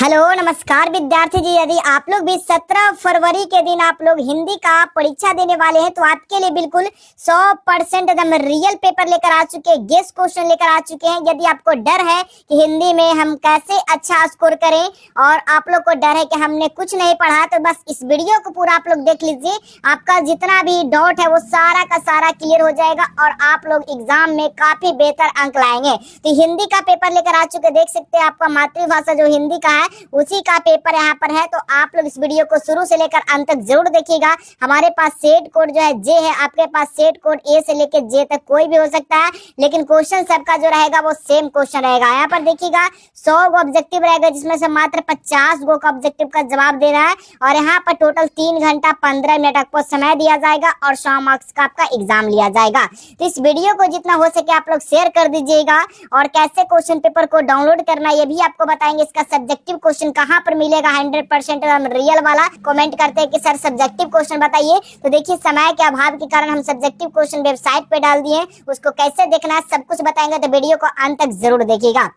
Hello नमस्कार विद्यार्थी जी। यदि आप लोग भी 17 फरवरी के दिन आप लोग हिंदी का परीक्षा देने वाले हैं तो आपके लिए बिल्कुल 100% एकदम रियल पेपर लेकर आ चुके हैं, गेस क्वेश्चन लेकर आ चुके हैं। यदि आपको डर है कि हिंदी में हम कैसे अच्छा स्कोर करें और आप लोग को डर है कि हमने कुछ नहीं पढ़ा, तो बस इस वीडियो को पूरा आप लोग देख लीजिए। आपका जितना भी डाउट है वो सारा का सारा क्लियर हो जाएगा और आप लोग एग्जाम में काफी बेहतर अंक लाएंगे। तो हिंदी का पेपर लेकर आ चुके, देख सकते हैं आपका मातृभाषा जो हिंदी का है उसी का पेपर यहाँ पर है। तो आप लोग इस वीडियो को शुरू से लेकर अंत तक जरूर देखिएगा। हमारे पास सेट कोड जो है जे है, आपके पास सेट कोड ए से लेकर जे तक कोई भी हो सकता है, लेकिन क्वेश्चन सबका जो रहेगा वो सेम क्वेश्चन रहेगा। यहाँ पर देखिएगा 100 गो ऑब्जेक्टिव रहेगा, जिसमें से मात्र 50 गो का ऑब्जेक्टिव का जवाब देना है और यहाँ पर टोटल 3 घंटा 15 मिनट आपको समय दिया जाएगा और 100 मार्क्स का आपका एग्जाम लिया जाएगा। तो इस वीडियो को जितना हो सके आप लोग शेयर कर दीजिएगा और कैसे क्वेश्चन पेपर को डाउनलोड करना ये भी आपको बताएंगे। इसका सब्जेक्टिव क्वेश्चन कहां पर मिलेगा 100% रियल वाला, कमेंट करते हैं कि सर सब्जेक्टिव क्वेश्चन बताइए। तो देखिए समय के अभाव के कारण हम सब्जेक्टिव क्वेश्चन वेबसाइट पे डाल दिए, उसको कैसे देखना है सब कुछ बताएंगे, तो वीडियो को अंत तक जरूर देखिएगा।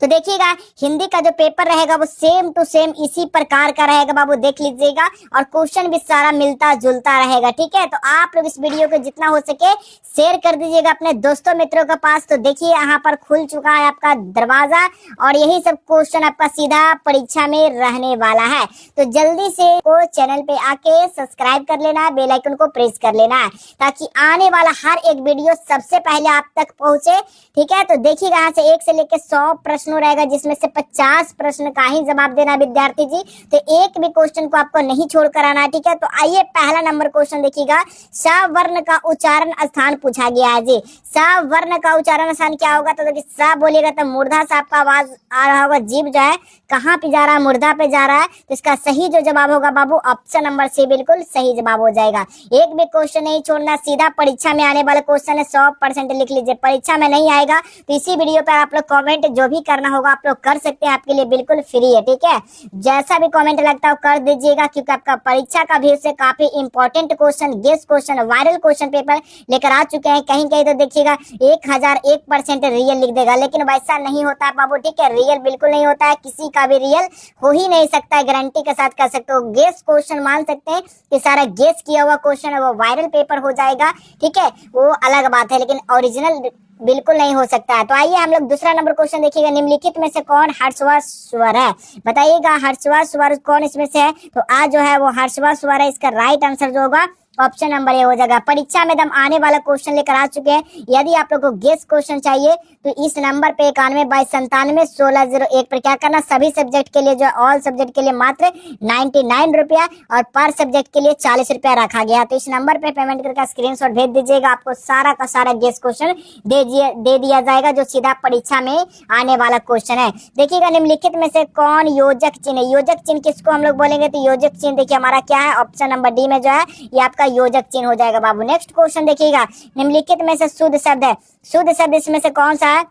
तो देखिएगा हिंदी का जो पेपर रहेगा वो सेम टू सेम इसी प्रकार का रहेगा बाबू, देख लीजिएगा और क्वेश्चन भी सारा मिलता जुलता रहेगा। ठीक है, तो आप लोग इस वीडियो को जितना हो सके शेयर कर दीजिएगा अपने दोस्तों मित्रों के पास। तो देखिए यहाँ पर खुल चुका है आपका दरवाजा और यही सब क्वेश्चन आपका सीधा परीक्षा में रहने वाला है। तो जल्दी से वो चैनल पे आके सब्सक्राइब कर लेना है, बेल आइकन को प्रेस कर लेना है ताकि आने वाला हर एक वीडियो सबसे पहले आप तक पहुंचे। ठीक है, तो देखिएगा यहाँ से 1 से लेकर 100 प्रश्नों रहेगा, जिसमें से 50 प्रश्न का ही जवाब देना विद्यार्थी जी। तो एक भी क्वेश्चन को आपको नहीं छोड़कर आना। ठीक है, तो आइए पहला नंबर क्वेश्चन देखिएगा। स वर्ण का उच्चारण स्थान पूछा गया है जी। स वर्ण का उच्चारण स्थान क्या होगा? तो देखिए स बोलिएगा तो मूर्धा से आपका आवाज आ रहा होगा, जीभ जो है कहाँ पे जा रहा है, मूर्धा पे जा रहा है। तो इसका सही जो जवाब होगा बाबू ऑप्शन नंबर सी बिल्कुल सही जवाब हो जाएगा। एक भी क्वेश्चन नहीं छोड़ना, सीधा परीक्षा में आने वाला क्वेश्चन है, 100% लिख लीजिए। परीक्षा में नहीं आएगा तो इसी वीडियो पर आप लोग कमेंट जो भी करना होगा आप लोग कर सकते हैं, आपके लिए बिल्कुल फ्री है। ठीक है, जैसा भी कमेंट लगता है कर दीजिएगा क्योंकि आपका परीक्षा का भी से काफी important question, guess question, viral question paper लेकर आ चुके हैं। कहीं कहीं तो देखिएगा 1001% रियल लिख देगा, लेकिन वैसा नहीं होता है बाबू। ठीक है, रियल बिल्कुल नहीं होता है, किसी का भी रियल हो ही नहीं सकता है, गारंटी के साथ कर सकते हो। गेस क्वेश्चन मान सकते हैं कि सारा गेस किया हुआ क्वेश्चन है वो वायरल पेपर हो जाएगा। ठीक है, वो अलग बात है, लेकिन ओरिजिनल बिल्कुल नहीं हो सकता है। तो आइए हम लोग दूसरा नंबर क्वेश्चन देखिएगा। निम्नलिखित में से कौन हर्षवा स्वर है? बताइएगा हर्षवा स्वर कौन इसमें से है? तो आ जो है वो हर्षवा स्वर है। इसका राइट आंसर जो होगा ऑप्शन नंबर ए हो जाएगा। परीक्षा में एकदम आने वाला क्वेश्चन लेकर आ चुके हैं। यदि आप लोग को गेस क्वेश्चन चाहिए तो इस नंबर पे 91/971601 पर क्या करना, सभी सब्जेक्ट के लिए जो ऑल सब्जेक्ट के लिए मात्र 99 रुपया और पर सब्जेक्ट के लिए 40 रुपया रखा गया। तो इस नंबर पे पेमेंट करके स्क्रीनशॉट भेज दीजिएगा, आपको सारा का सारा गेस क्वेश्चन दे दिया जाएगा जो सीधा परीक्षा में आने वाला क्वेश्चन है। देखिएगा निम्नलिखित में से कौन योजक चिन्ह है? योजक चिन्ह किसको हम लोग बोलेंगे? तो योजक चिन्ह देखिए हमारा क्या है, ऑप्शन नंबर डी में जो है ये आपका योजक चिन्ह हो जाएगा बाबू। नेक्स्ट क्वेश्चन देखिएगा। निम्नलिखित में से शुद्ध शब्द है, शुद्ध शब्द इसमें से कौन सा है?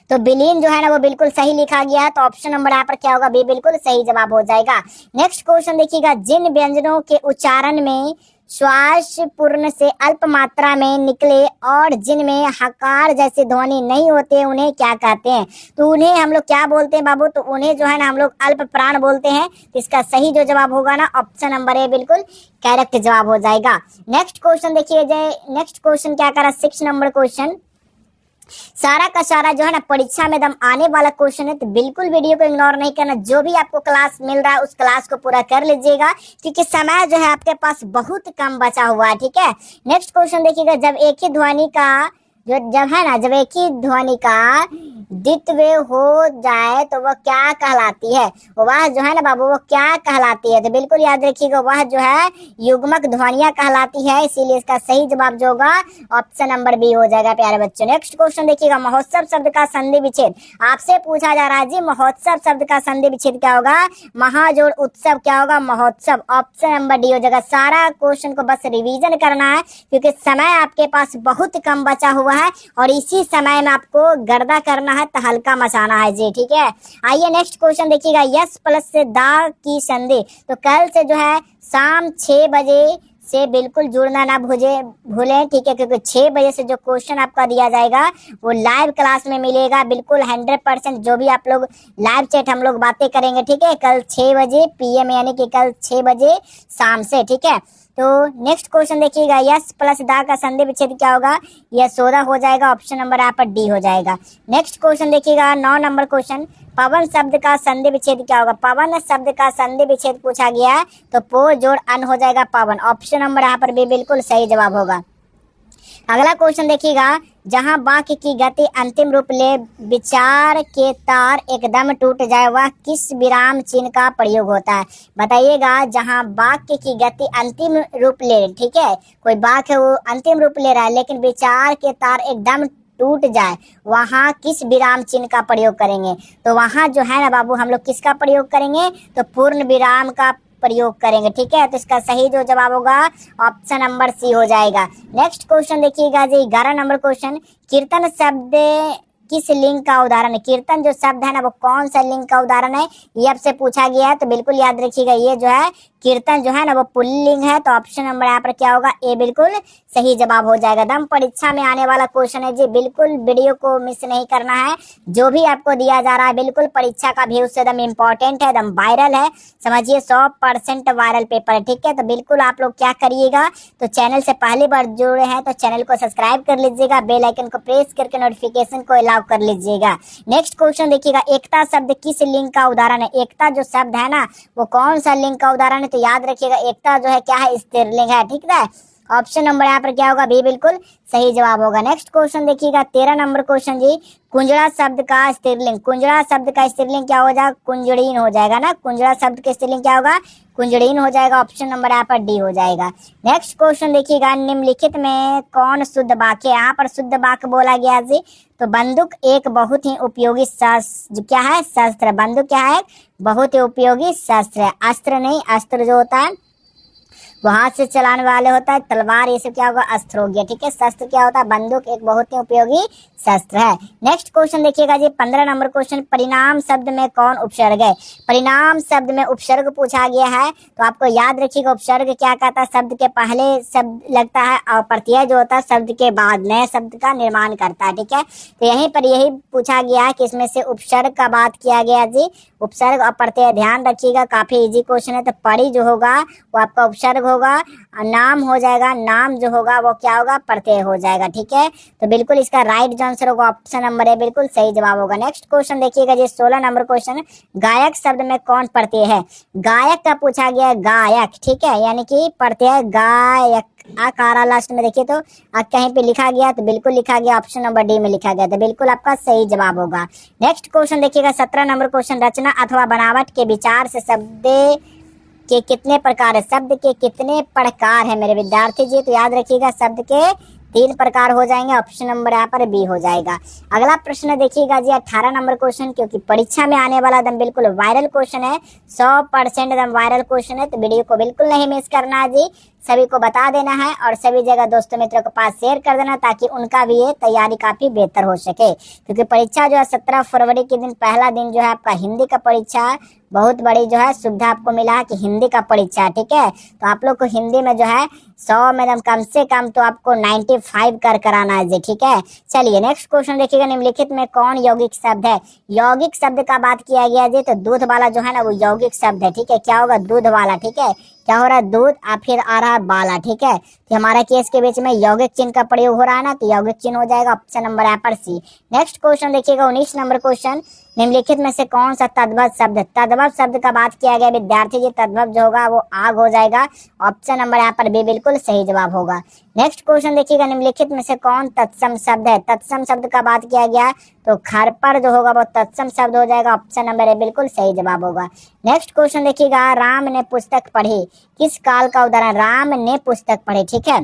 तो विलीन जो है ना वो बिल्कुल सही लिखा गया है, तो ऑप्शन नंबर यहाँ पर क्या होगा, बी बिल्कुल सही जवाब हो जाएगा। नेक्स्ट क्वेश्चन देखिएगा। जिन व्यंजनों के उच्चारण में श्वास पूर्ण से अल्प मात्रा में निकले और जिनमें हकार जैसे ध्वनि नहीं होते उन्हें क्या कहते हैं? तो उन्हें हम लोग क्या बोलते हैं बाबू? तो उन्हें जो है ना हम लोग अल्प प्राण बोलते हैं। तो इसका सही जो जवाब होगा ना ऑप्शन नंबर ए बिल्कुल करेक्ट जवाब हो जाएगा। नेक्स्ट क्वेश्चन देखिए जाए। नेक्स्ट क्वेश्चन क्या करा, 6 नंबर क्वेश्चन। सारा का सारा जो है ना परीक्षा में दम आने वाला क्वेश्चन है, तो बिल्कुल वीडियो को इग्नोर नहीं करना। जो भी आपको क्लास मिल रहा है उस क्लास को पूरा कर लीजिएगा क्योंकि समय जो है आपके पास बहुत कम बचा हुआ है। ठीक है, नेक्स्ट क्वेश्चन देखिएगा। जब एक ही ध्वनि का जब है ना जब एक ही ध्वनि का द्वित्व हो जाए तो वह क्या कहलाती है? वह जो है ना बाबू वो क्या कहलाती है? तो बिल्कुल याद रखिएगा वह जो है युग्मक ध्वनियां कहलाती है, इसीलिए इसका सही जवाब जो होगा ऑप्शन नंबर बी हो जाएगा प्यारे बच्चों। नेक्स्ट क्वेश्चन देखिएगा। महोत्सव शब्द का संधि विच्छेद आपसे पूछा जा रहा है जी। महोत्सव शब्द का संधि विच्छेद क्या होगा? महाजोड़ उत्सव क्या होगा? महोत्सव, ऑप्शन नंबर डी हो जाएगा। सारा क्वेश्चन को बस रिवीजन करना है क्योंकि समय आपके पास बहुत कम बचा हुआ है और इसी समय में आपको गर्दा करना है, तहलका मचाना है जी। ठीक है, आइए नेक्स्ट क्वेश्चन देखिएगा। यस प्लस से दा की संधि, तो कल से जो है शाम 6 बजे से बिल्कुल जुड़ना ना भूलें, ठीक है, क्योंकि 6 बजे से जो क्वेश्चन आपका दिया जाएगा वो लाइव क्लास में मिलेगा बिल्कुल 100%। जो भी आप लोग लाइव चैट हम लोग बातें करेंगे, ठीक है, कल 6 बजे PM, यानी कि कल 6 बजे शाम से, ठीक है। तो नेक्स्ट क्वेश्चन देखिएगा, यस प्लस दा का संधि विच्छेद क्या होगा? यशोदा हो जाएगा, ऑप्शन नंबर यहाँ पर डी हो जाएगा। नेक्स्ट क्वेश्चन देखिएगा 9 नंबर क्वेश्चन, पवन शब्द का संधि विच्छेद क्या होगा? पवन शब्द का संधि विच्छेद पूछा गया है, तो पो जोड़ अन हो जाएगा पवन, ऑप्शन नंबर यहाँ पर भी बिल्कुल सही जवाब होगा। अगला क्वेश्चन देखिएगा, जहां वाक्य की गति अंतिम रूप ले, विचार के तार एकदम टूट जाए, वह किस विराम चिन्ह का प्रयोग होता है? बताइएगा, जहां वाक्य की गति अंतिम रूप ले, ठीक है, कोई वाक्य वो अंतिम रूप ले रहा है लेकिन विचार के तार एकदम टूट जाए, वहां किस विराम चिन्ह का प्रयोग करेंगे? तो वहां जो है ना बाबू, हम लोग किसका प्रयोग करेंगे? तो पूर्ण विराम का प्रयोग करेंगे, ठीक है। तो इसका सही जो जवाब होगा ऑप्शन नंबर सी हो जाएगा। नेक्स्ट क्वेश्चन देखिएगा जी 11 नंबर क्वेश्चन, कीर्तन शब्द किस लिंग का उदाहरण है? कीर्तन जो शब्द है ना वो कौन सा लिंग का उदाहरण है, ये आपसे पूछा गया है, तो बिल्कुल याद रखिएगा, ये जो है कीर्तन जो है ना वो पुल्लिंग है, तो ऑप्शन नंबर यहाँ पर क्या होगा? ए बिल्कुल सही जवाब हो जाएगा। दम परीक्षा में आने वाला क्वेश्चन है जी, बिल्कुल वीडियो को मिस नहीं करना है। जो भी आपको दिया जा रहा है बिल्कुल परीक्षा का भी उससे एकदम इम्पोर्टेंट है, एकदम वायरल है, समझिए 100% वायरल पेपर है, ठीक है। तो बिल्कुल आप लोग क्या करिएगा, तो चैनल से पहली बार जुड़े हैं तो चैनल को सब्सक्राइब कर लीजिएगा, बेल आइकन को प्रेस करके नोटिफिकेशन को अलाउ कर लीजिएगा। नेक्स्ट क्वेश्चन देखिएगा, एकता शब्द किस लिंग का उदाहरण है? एकता जो शब्द है ना वो कौन सा लिंग का उदाहरण है? तो याद रखिएगा, एकता जो है क्या है? स्त्रीलिंग है, ठीक है। ऑप्शन नंबर यहाँ पर क्या होगा? बी बिल्कुल सही जवाब होगा। नेक्स्ट क्वेश्चन देखिएगा 13 नंबर क्वेश्चन जी, कुंजड़ा शब्द का स्त्रीलिंग, कुंजड़ा शब्द का स्त्रीलिंग क्या हो जाएगा? कुंजड़ीन हो जाएगा ना, कुंजड़ा शब्द का स्त्रीलिंग क्या होगा? कुंजड़ीन हो जाएगा, ऑप्शन नंबर यहाँ पर डी हो जाएगा। नेक्स्ट क्वेश्चन देखिएगा, निम्नलिखित में कौन शुद्ध वाक्य है? यहाँ पर शुद्ध वाक्य बोला गया जी, तो बंदूक एक बहुत ही उपयोगी शस्त्र, क्या है? शस्त्र। बंदूक क्या है? बहुत ही उपयोगी शस्त्र है, अस्त्र नहीं। अस्त्र जो होता है वो हाथ से चलाने वाले होता है, तलवार ये सब क्या होगा? अस्त्र हो गया, ठीक है। शस्त्र क्या होता है? बंदूक एक बहुत ही उपयोगी शस्त्र है। नेक्स्ट क्वेश्चन देखिएगा जी 15 नंबर क्वेश्चन, परिणाम शब्द में कौन उपसर्ग है? परिणाम शब्द में उपसर्ग पूछा गया है, तो आपको याद रखिएगा उपसर्ग क्या कहता है? शब्द के पहले शब्द लगता है और प्रत्यय जो होता है शब्द के बाद नए शब्द का निर्माण करता है, ठीक है। तो यहीं पर यही पूछा गया है कि इसमें से उपसर्ग का बात किया गया जी, उपसर्ग और प्रत्यय ध्यान रखिएगा, काफी इजी क्वेश्चन है। तो परी जो होगा वो आपका उपसर्ग होगा, नाम हो जाएगा, नाम जो होगा वो क्या होगा? प्रत्यय हो जाएगा, ठीक है। तो बिल्कुल इसका राइट जो आंसर होगा ऑप्शन नंबर ए बिल्कुल सही जवाब होगा। नेक्स्ट क्वेश्चन देखिएगा जी 16 नंबर क्वेश्चन, गायक शब्द में कौन प्रत्यय है? गायक का पूछा गया, गायक, ठीक है, यानी कि प्रत्यय गायक, आकारा लास्ट में देखिए तो कहीं पे लिखा गया, तो बिल्कुल लिखा गया ऑप्शन नंबर डी में लिखा गया, तो बिल्कुल आपका सही जवाब होगा। नेक्स्ट क्वेश्चन देखिएगा 17 नंबर क्वेश्चन, रचना अथवा बनावट के विचार से शब्द के कितने प्रकार है? शब्द के कितने प्रकार है मेरे विद्यार्थी जी? तो याद रखिएगा शब्द के 3 प्रकार हो जाएंगे, ऑप्शन नंबर यहाँ पर बी हो जाएगा। अगला प्रश्न देखिएगा जी 18 नंबर क्वेश्चन, क्योंकि परीक्षा में आने वाला एकदम बिल्कुल वायरल क्वेश्चन है, 100% एकदम वायरल क्वेश्चन है, तो वीडियो को बिल्कुल नहीं मिस करना है जी, सभी को बता देना है और सभी जगह दोस्तों मित्रों के पास शेयर कर देना, ताकि उनका भी ये तैयारी काफी बेहतर हो सके। क्योंकि परीक्षा जो है 17 फरवरी के दिन पहला दिन जो है आपका हिंदी का परीक्षा, बहुत बड़ी जो है सुविधा आपको मिला है कि हिंदी का परीक्षा, ठीक है। तो आप लोग को हिंदी में जो है 100 में कम से कम तो आपको 95 कर कराना है जी, ठीक है। चलिए नेक्स्ट क्वेश्चन देखिएगा, निम्नलिखित में कौन यौगिक शब्द है? यौगिक शब्द का बात किया गया जी, तो दूध वाला जो है ना वो यौगिक शब्द है, ठीक है। क्या होगा? दूध वाला, ठीक है। क्या हो रहा है? दूध और फिर आ रहा है बाला, ठीक है। तो हमारा केस के बीच में यौगिक चिन्ह का प्रयोग हो रहा है ना, तो यौगिक चिन्ह हो जाएगा ऑप्शन नंबर यहाँ पर सी। नेक्स्ट क्वेश्चन देखिएगा 19 नंबर क्वेश्चन, निम्नलिखित में से कौन सा तद्भव शब्द है? तद्भव शब्द का बात किया गया विद्यार्थी जी, तद्भव जो होगा वो आग हो जाएगा, ऑप्शन नंबर यहाँ पर बी बिल्कुल सही जवाब होगा। नेक्स्ट क्वेश्चन देखिएगा, निम्नलिखित में से कौन तत्सम शब्द है? तत्सम शब्द का बात किया गया, तो घर पर जो होगा वो तत्सम शब्द हो जाएगा, ऑप्शन नंबर ए बिल्कुल सही जवाब होगा। नेक्स्ट क्वेश्चन देखिएगा, राम ने पुस्तक पढ़ी, किस काल का उदाहरण? राम ने पुस्तक पढ़ी, ठीक है,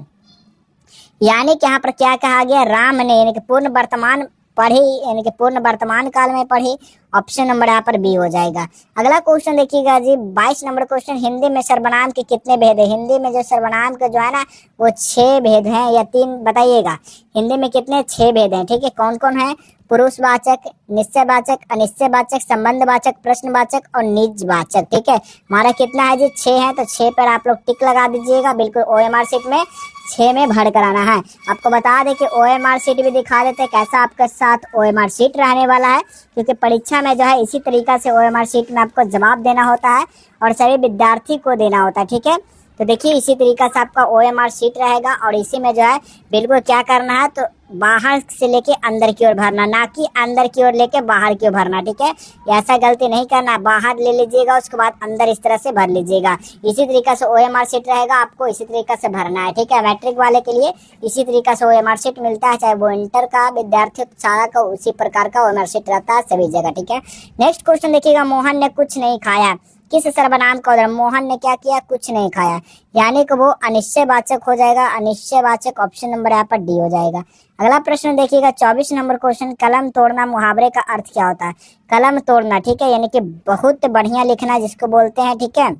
यानी कि यहाँ पर क्या कहा गया? राम ने, यानी कि पूर्ण वर्तमान पढ़ी, यानी कि पूर्ण वर्तमान काल में पढ़ी, ऑप्शन नंबर यहाँ पर बी हो जाएगा। अगला क्वेश्चन देखिएगा जी 22 नंबर क्वेश्चन, हिंदी में सर्वनाम के कितने भेद है? हिंदी में जो सर्वनाम का जो है ना वो 6 भेद हैं या 3, बताइएगा हिंदी में कितने? 6 भेद हैं, ठीक है। कौन कौन है? पुरुषवाचक, निश्चयवाचक, अनिश्चयवाचक, संबंधवाचक, प्रश्नवाचक और निजवाचक। ठीक है, हमारा कितना है जी 6 है, तो 6 पर आप लोग टिक लगा दीजिएगा। बिल्कुल ओएमआर शीट में 6 में भर कराना है। आपको बता दें कि ओएमआर शीट भी दिखा देते हैं कैसा आपके साथ ओएमआर शीट रहने वाला है, क्योंकि परीक्षा में जो है इसी तरीका से ओएमआर शीट में आपको जवाब देना होता है और सभी विद्यार्थी को देना होता है। ठीक है, तो देखिए इसी तरीका से आपका ओएमआर शीट रहेगा और इसी में जो है बिल्कुल क्या करना है, तो बाहर से लेके अंदर की ओर भरना, ना कि अंदर की ओर लेके बाहर की ओर भरना। ठीक है, ऐसा गलती नहीं करना, बाहर ले लीजिएगा उसके बाद अंदर इस तरह से भर लीजिएगा। इसी तरीका से ओएमआर शीट रहेगा, आपको इसी तरीका से भरना है। ठीक है, मैट्रिक वाले के लिए इसी तरीका से ओएमआर शीट मिलता है, चाहे वो इंटर का विद्यार्थी हो, सारा का उसी प्रकार का ओएमआर शीट रहता है सभी जगह। ठीक है, नेक्स्ट क्वेश्चन देखिएगा, मोहन ने कुछ नहीं खाया, किस सर्वनाम का उदाहरण? मोहन ने क्या किया? कुछ नहीं खाया, यानी कि वो अनिश्चयवाचक हो जाएगा। अनिश्चयवाचक ऑप्शन नंबर यहाँ पर डी हो जाएगा। अगला प्रश्न देखिएगा 24 नंबर क्वेश्चन, कलम तोड़ना मुहावरे का अर्थ क्या होता है? कलम तोड़ना, ठीक है, यानी कि बहुत बढ़िया लिखना जिसको बोलते हैं। ठीक है,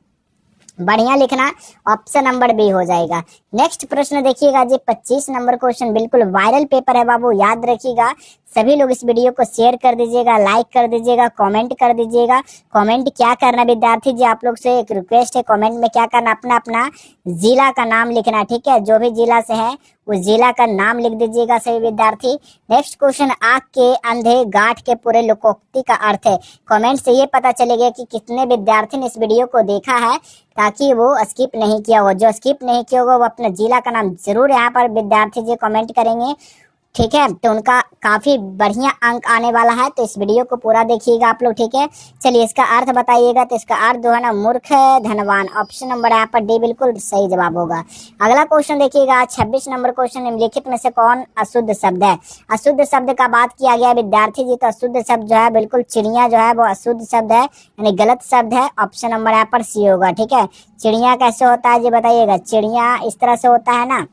बढ़िया लिखना, ऑप्शन नंबर बी हो जाएगा। नेक्स्ट प्रश्न देखिएगा जी 25 नंबर क्वेश्चन, बिल्कुल वायरल पेपर है बाबू, याद रखिएगा। सभी लोग इस वीडियो को शेयर कर दीजिएगा, लाइक कर दीजिएगा, कमेंट कर दीजिएगा। कमेंट क्या करना विद्यार्थी जी, आप लोग से एक रिक्वेस्ट है, कमेंट में क्या करना, अपना अपना जिला का नाम लिखना। ठीक है, जो भी जिला से है उस जिला का नाम लिख दीजिएगा सभी विद्यार्थी। नेक्स्ट क्वेश्चन, आंख के अंधे गांठ के पूरे लोकोक्ति का अर्थ है। कमेंट से ये पता चलेगा कि कितने विद्यार्थी ने इस वीडियो को देखा है, ताकि वो स्किप नहीं किया हो। जो स्किप नहीं किया होगा वो अपने जिला का नाम जरूर यहाँ पर विद्यार्थी जी कमेंट करेंगे। ठीक है, तो उनका काफी बढ़िया अंक आने वाला है, तो इस वीडियो को पूरा देखिएगा आप लोग। ठीक है, चलिए इसका अर्थ बताइएगा। तो इसका अर्थ जो है ना, मूर्ख धनवान, ऑप्शन नंबर यहाँ पर डी बिल्कुल सही जवाब होगा। अगला क्वेश्चन देखिएगा 26 नंबर क्वेश्चन, निम्नलिखित में से कौन अशुद्ध शब्द है? अशुद्ध शब्द का बात किया गया विद्यार्थी जी, तो अशुद्ध शब्द जो है बिल्कुल चिड़िया जो है वो अशुद्ध शब्द है, यानी गलत शब्द है। ऑप्शन नंबर यहाँ पर सी होगा। ठीक है, चिड़िया कैसे होता है जी बताइएगा? चिड़िया इस तरह से होता है ना।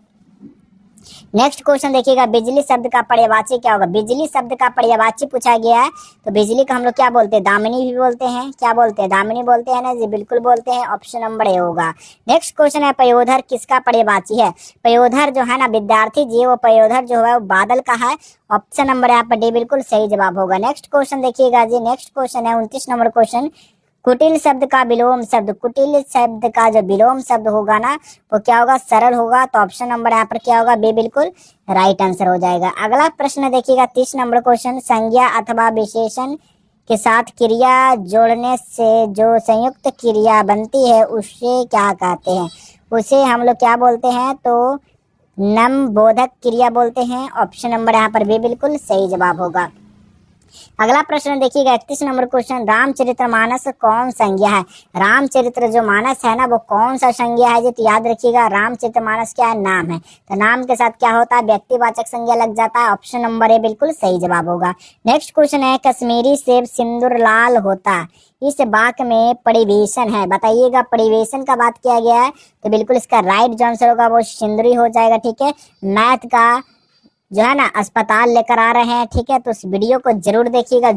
नेक्स्ट क्वेश्चन देखिएगा, बिजली शब्द का पर्यायवाची क्या होगा? बिजली शब्द का पर्यायवाची पूछा गया है, तो बिजली का हम लोग क्या बोलते हैं? दामिनी भी बोलते हैं। क्या बोलते हैं? दामिनी बोलते हैं ना जी, बिल्कुल बोलते हैं। ऑप्शन नंबर ए होगा। नेक्स्ट क्वेश्चन है, पयोधर किसका पर्यायवाची है? पयोधर जो है ना विद्यार्थी जी, वो पयोधर जो है वो बादल का है। ऑप्शन नंबर यहाँ पर डी बिल्कुल सही जवाब होगा। नेक्स्ट क्वेश्चन देखिएगा जी, नेक्स्ट क्वेश्चन है 29 नंबर क्वेश्चन, कुटिल शब्द का विलोम शब्द, कुटिल शब्द का जो विलोम शब्द होगा ना वो क्या होगा? सरल होगा। तो ऑप्शन नंबर यहाँ पर क्या होगा? बी बिल्कुल राइट आंसर हो जाएगा। अगला प्रश्न देखिएगा 30 नंबर क्वेश्चन, संज्ञा अथवा विशेषण के साथ क्रिया जोड़ने से जो संयुक्त क्रिया बनती है उसे क्या कहते हैं? उसे हम लोग क्या बोलते हैं? तो नम बोधक क्रिया बोलते हैं। ऑप्शन नंबर यहाँ पर बी बिल्कुल सही जवाब होगा। अगला प्रश्न देखिएगा 31 नंबर क्वेश्चन, रामचरितमानस कौन संज्ञा है? रामचरित्र जो मानस है ना वो कौन सा संज्ञा है जी? तो याद रखिएगा रामचरितमानस क्या है? नाम है। तो नाम के साथ क्या होता है? व्यक्तिवाचक संज्ञा लग जाता है। ऑप्शन नंबर ए बिल्कुल सही जवाब होगा। नेक्स्ट क्वेश्चन है, कश्मीरी सेब सिंदूर लाल होता है, इस वाक्य में परिवेशन है, बताइएगा। परिवेशन का बात किया गया है, तो बिल्कुल इसका राइट जो आंसर होगा वो सिंदूरी हो जाएगा। ठीक है, मैथ का जो है ना अस्पताल लेकर आ रहे हैं। ठीक है, तो उस वीडियो को जरूर देखिएगा,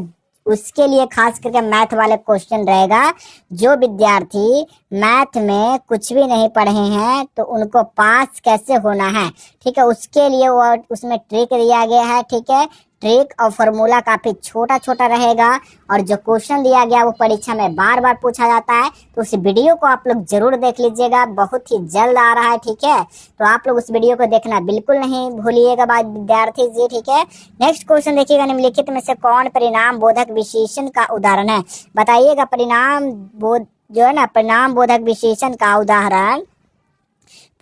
उसके लिए खास करके मैथ वाले क्वेश्चन रहेगा। जो विद्यार्थी मैथ में कुछ भी नहीं पढ़े हैं तो उनको पास कैसे होना है, ठीक है, उसके लिए वो उसमें ट्रिक दिया गया है। ठीक है, ट्रिक और फॉर्मूला काफी छोटा छोटा रहेगा और जो क्वेश्चन दिया गया वो परीक्षा में बार बार पूछा जाता है। तो उस वीडियो को आप लोग जरूर देख लीजिएगा, बहुत ही जल्द आ रहा है। ठीक है, तो आप लोग उस वीडियो को देखना बिल्कुल नहीं भूलिएगा बात विद्यार्थी जी। ठीक है, नेक्स्ट क्वेश्चन देखिएगा, निम्नलिखित में से कौन परिणाम बोधक विशेषण का उदाहरण है? बताइएगा। परिणाम बोध जो है ना, परिणाम बोधक विशेषण का उदाहरण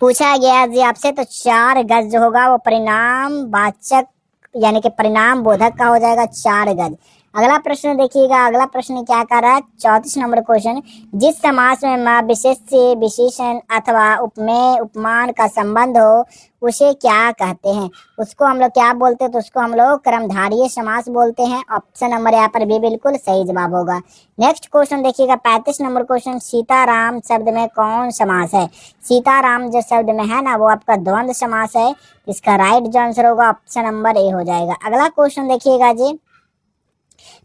पूछा गया जी आपसे, तो 4 गज जो होगा वो परिणाम वाचक यानी कि परिणाम बोधक का हो जाएगा, 4 गज। अगला प्रश्न देखिएगा, अगला प्रश्न क्या कर रहा है 34 नंबर क्वेश्चन, जिस समास में विशेष से विशेषण अथवा उपमेय उपमान का संबंध हो उसे क्या कहते हैं? उसको हम लोग क्या बोलते हैं? तो उसको हम लोग कर्मधारय समास बोलते हैं। ऑप्शन नंबर यहाँ पर भी बिल्कुल सही जवाब होगा। नेक्स्ट क्वेश्चन देखिएगा 35 नंबर क्वेश्चन, सीताराम शब्द में कौन समास है? सीताराम जो शब्द में है ना वो आपका द्वंद्व समास है। इसका राइट जो आंसर होगा ऑप्शन नंबर ए हो जाएगा। अगला क्वेश्चन देखिएगा जी,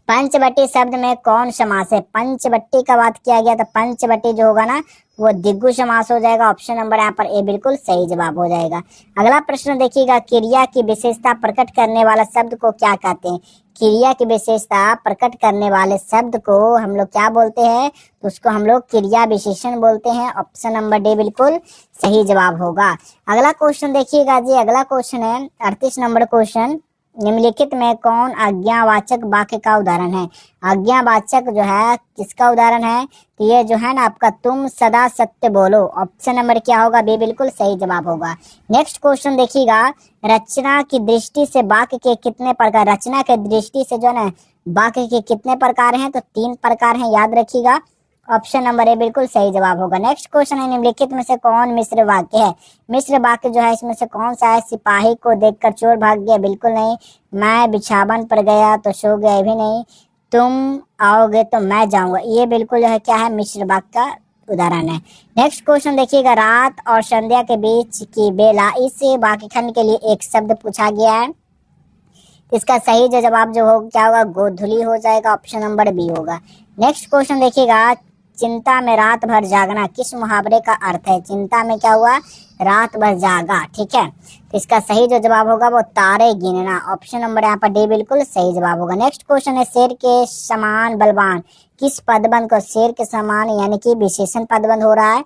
पंचवटी शब्द में कौन समास है? पंचवटी का बात किया गया तो पंचवटी जो होगा ना वो द्विगु समास हो जाएगा। ऑप्शन नंबर यहाँ पर ए बिल्कुल सही जवाब हो जाएगा। अगला प्रश्न देखिएगा, क्रिया की विशेषता प्रकट करने वाला शब्द को क्या कहते हैं? क्रिया की विशेषता प्रकट करने वाले शब्द को हम लोग क्या बोलते हैं? तो उसको हम लोग क्रिया विशेषण बोलते हैं। ऑप्शन नंबर डी बिल्कुल सही जवाब होगा। अगला क्वेश्चन देखिएगा जी, अगला क्वेश्चन है 38 नंबर क्वेश्चन, निम्नलिखित में कौन आज्ञावाचक वाक्य का उदाहरण है? आज्ञावाचक जो है किसका उदाहरण है? तो ये जो है ना आपका तुम सदा सत्य बोलो। ऑप्शन नंबर क्या होगा? बी बिल्कुल सही जवाब होगा। नेक्स्ट क्वेश्चन देखिएगा, रचना की दृष्टि से वाक्य के कितने प्रकार? रचना के दृष्टि से जो है ना वाक्य के कितने प्रकार हैं? तो 3 प्रकार हैं, याद रखिएगा। ऑप्शन नंबर ए बिल्कुल सही जवाब होगा। नेक्स्ट क्वेश्चन है, निम्नलिखित में से कौन मिश्र वाक्य है? मिश्र वाक्य जो है इसमें से कौन सा है? सिपाही को देखकर चोर भाग गया, बिल्कुल नहीं। मैं बिछावन पर गया तो सो गया, भी नहीं। तुम आओगे तो मैं जाऊंगा, ये बिल्कुल जो है क्या है? मिश्र वाक्य का उदाहरण है। नेक्स्ट क्वेश्चन देखिएगा, रात और संध्या के बीच की बेला, इस वाक्यखंड के लिए एक शब्द पूछा गया है। इसका सही जो जवाब जो हो क्या होगा? गोधूली हो जाएगा। ऑप्शन नंबर बी होगा। नेक्स्ट क्वेश्चन देखिएगा, चिंता में रात भर जागना किस मुहावरे का अर्थ है? चिंता में क्या हुआ? रात भर जागा, ठीक है। तो इसका सही जो जवाब होगा वो तारे गिनना। ऑप्शन नंबर यहाँ पर डी बिल्कुल सही जवाब होगा। नेक्स्ट क्वेश्चन है, शेर के समान बलवान किस पदबंध को? शेर के समान यानी कि विशेषण पदबंध हो रहा है।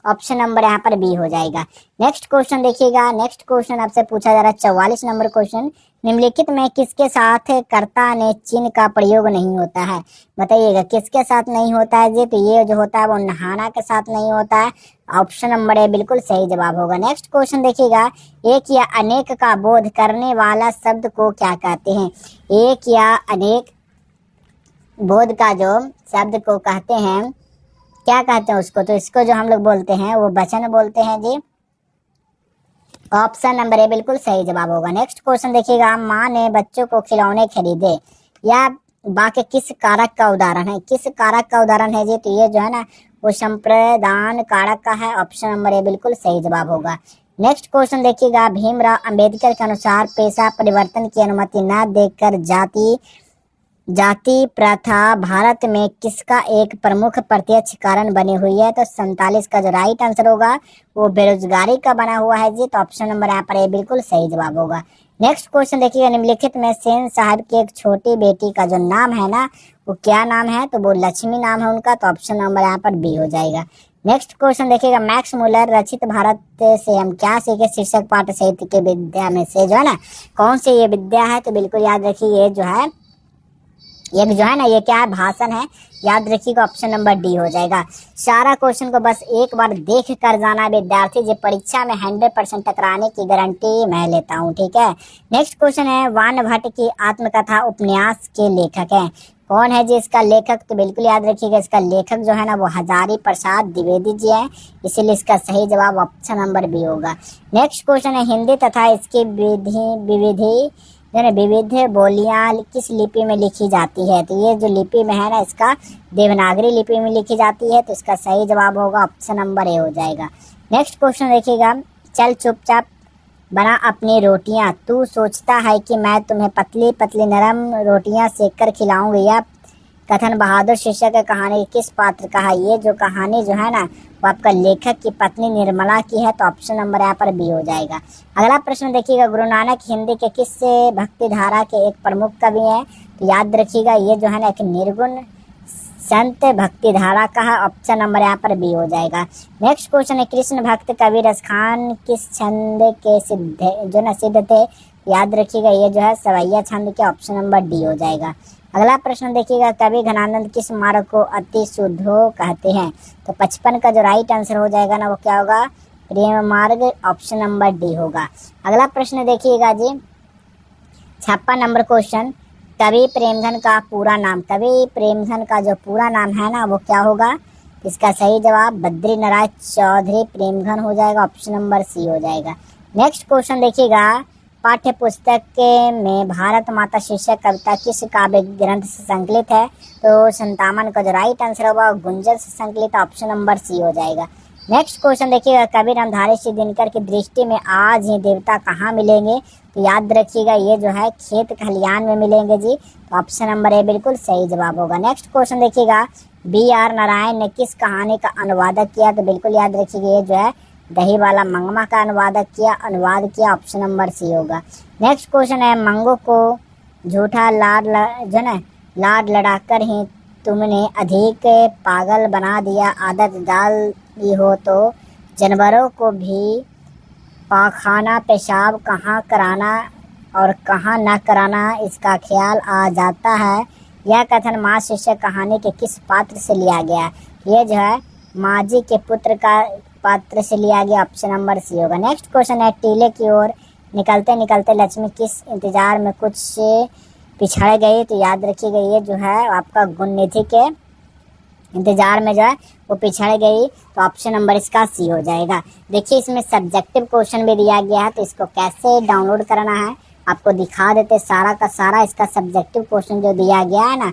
ऑप्शन नंबर यहाँ पर बी हो जाएगा। नेक्स्ट क्वेश्चन देखिएगा, नेक्स्ट क्वेश्चन आपसे पूछा जा रहा है 44 नंबर क्वेश्चन, निम्नलिखित में किसके साथ कर्ता ने चिन्ह का प्रयोग नहीं होता है? बताइएगा किसके साथ नहीं होता है जी? तो ये जो होता है वो नहाना के साथ नहीं होता है। ऑप्शन नंबर ए बिल्कुल सही जवाब होगा। नेक्स्ट क्वेश्चन देखिएगा, एक या अनेक का बोध करने वाला शब्द को क्या कहते हैं? एक या अनेक बोध का जो शब्द को कहते हैं, क्या कहते हैं उसको? तो इसको जो हम लोग बोलते हैं वो वचन बोलते हैं जी। ऑप्शन नंबर ए बिल्कुल सही जवाब होगा। नेक्स्ट क्वेश्चन देखिएगा, माँ ने बच्चों को खिलौने खरीदे, या वाक्य किस कारक का उदाहरण है? किस कारक का उदाहरण है जी? तो ये जो है ना वो संप्रदान कारक का है। ऑप्शन नंबर ए बिल्कुल सही जवाब होगा। नेक्स्ट क्वेश्चन देखिएगा, भीमराव अंबेडकर के अनुसार पेशा परिवर्तन की अनुमति न देकर जाति प्रथा भारत में किसका एक प्रमुख प्रत्यक्ष कारण बनी हुई है? तो 47 का जो राइट आंसर होगा वो बेरोजगारी का बना हुआ है जी। तो ऑप्शन नंबर यहाँ पर ए बिल्कुल सही जवाब होगा। नेक्स्ट क्वेश्चन देखिएगा, निम्नलिखित में सेन साहब की एक छोटी बेटी का जो नाम है ना वो क्या नाम है? तो वो लक्ष्मी नाम है उनका। तो ऑप्शन नंबर यहाँ पर बी हो जाएगा। नेक्स्ट क्वेश्चन देखिएगा, मैक्स मुलर रचित भारत से हम क्या सीखे शीर्षक पाठ साहित्य के विद्या में से जो है ना कौन सी ये विद्या है? तो बिल्कुल याद रखिए ये जो है एक जो है ना ये क्या है? भाषण है। याद रखिएगा ऑप्शन नंबर डी हो जाएगा। सारा क्वेश्चन को बस एक बार देख कर जाना विद्यार्थी, जो परीक्षा में 100% टकराने की गारंटी मैं लेता हूँ, ठीक है। नेक्स्ट क्वेश्चन है, वान भट्ट की आत्मकथा उपन्यास के लेखक है, कौन है जी इसका लेखक? तो बिल्कुल याद रखिएगा इसका लेखक जो है ना वो हजारी प्रसाद द्विवेदी जी है, इसीलिए इसका सही जवाब ऑप्शन नंबर बी होगा। नेक्स्ट क्वेश्चन है, हिंदी तथा इसकी विविध बोलियां किस लिपि में लिखी जाती है? तो ये जो लिपि में है ना इसका देवनागरी लिपि में लिखी जाती है। तो इसका सही जवाब होगा ऑप्शन नंबर ए हो जाएगा। नेक्स्ट क्वेश्चन देखिएगा, चल चुपचाप बना अपनी रोटियां, तू सोचता है कि मैं तुम्हें पतली पतली नरम रोटियां सेक कर खिलाऊंगी। या कथन बहादुर शीर्षक है कहानी किस पात्र का है? ये जो कहानी जो है ना वो आपका लेखक की पत्नी निर्मला की है। तो ऑप्शन नंबर यहाँ पर बी हो जाएगा। अगला प्रश्न देखिएगा, गुरु नानक हिंदी के किस भक्ति धारा के एक प्रमुख कवि हैं? तो याद रखिएगा ये जो है ना एक निर्गुण संत भक्ति धारा का है। ऑप्शन नंबर यहाँ पर बी हो जाएगा। नेक्स्ट क्वेश्चन है, कृष्ण भक्त कवि रसखान किस छंद के सिद्ध थे? याद रखिएगा ये जो है सवैया छंद के। ऑप्शन नंबर डी हो जाएगा। अगला प्रश्न देखिएगा, कवि घनानंद किस मार्ग को अति शुद्धो कहते हैं? तो 55 का जो राइट आंसर हो जाएगा ना वो क्या होगा? प्रेम मार्ग। ऑप्शन नंबर डी होगा। अगला प्रश्न देखिएगा जी 56 नंबर क्वेश्चन, कवि प्रेमधन का पूरा नाम, कवि प्रेमधन का जो पूरा नाम है ना वो क्या होगा? इसका सही जवाब बद्री नारायण चौधरी प्रेमधन हो जाएगा। ऑप्शन नंबर सी हो जाएगा। नेक्स्ट क्वेश्चन देखिएगा, पाठ्य पुस्तक में भारत माता शीर्षक कविता किस काव्य ग्रंथ से संकलित है? तो 57 का जो राइट आंसर होगा गुंजन से संकलित। ऑप्शन नंबर सी हो जाएगा। नेक्स्ट क्वेश्चन देखिएगा, कबीर रामधारी सिंह दिनकर की दृष्टि में आज ही देवता कहाँ मिलेंगे? तो याद रखिएगा ये जो है खेत खलियान में मिलेंगे जी। तो ऑप्शन नंबर ए बिल्कुल सही जवाब होगा। नेक्स्ट क्वेश्चन देखिएगा, बी आर नारायण ने किस कहानी का अनुवादक किया? तो बिल्कुल याद रखिए, ये जो है दही वाला मंगमा का अनुवाद किया ऑप्शन नंबर सी होगा। नेक्स्ट क्वेश्चन है, मंगो को झूठा जो है लाड लड़ाकर ही तुमने अधिक पागल बना दिया, आदत डाल दी हो तो जानवरों को भी पाखाना पेशाब कहाँ कराना और कहाँ न कराना इसका ख्याल आ जाता है। यह कथन माँ शिष्य कहानी के किस पात्र से लिया गया? ये जो है माँजी के पुत्र का पात्र से लिया गया, ऑप्शन नंबर सी होगा। नेक्स्ट क्वेश्चन है, टीले की ओर निकलते निकलते लक्ष्मी किस इंतजार में कुछ पिछड़ गई? तो याद रखिएगा, ये जो है आपका गुणनिधि के इंतजार में जो है वो पिछड़ गई, तो ऑप्शन नंबर इसका सी हो जाएगा। देखिए इसमें सब्जेक्टिव क्वेश्चन भी दिया गया है, तो इसको कैसे डाउनलोड करना है आपको दिखा देते सारा का सारा। इसका सब्जेक्टिव क्वेश्चन जो दिया गया है ना